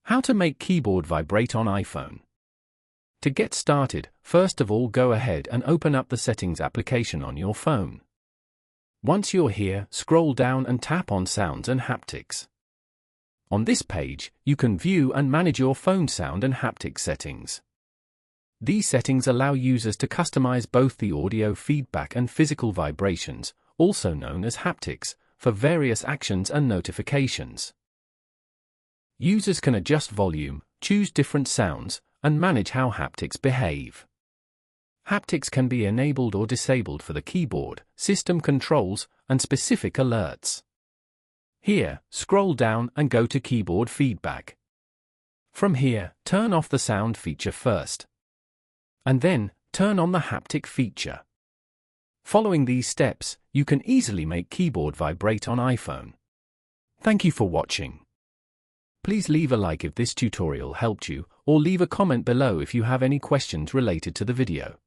How to make keyboard vibrate on iPhone. To get started, first of all go ahead and open up the Settings application on your phone. Once you're here, scroll down and tap on Sounds and Haptics. On this page, you can view and manage your phone sound and haptic settings. These settings allow users to customize both the audio feedback and physical vibrations, also known as haptics, for various actions and notifications. Users can adjust volume, choose different sounds, and manage how haptics behave. Haptics can be enabled or disabled for the keyboard, system controls, and specific alerts. Here, scroll down and go to Keyboard Feedback. From here, turn off the sound feature first. And then, turn on the haptic feature. Following these steps, you can easily make keyboard vibrate on iPhone. Thank you for watching. Please leave a like if this tutorial helped you, or leave a comment below if you have any questions related to the video.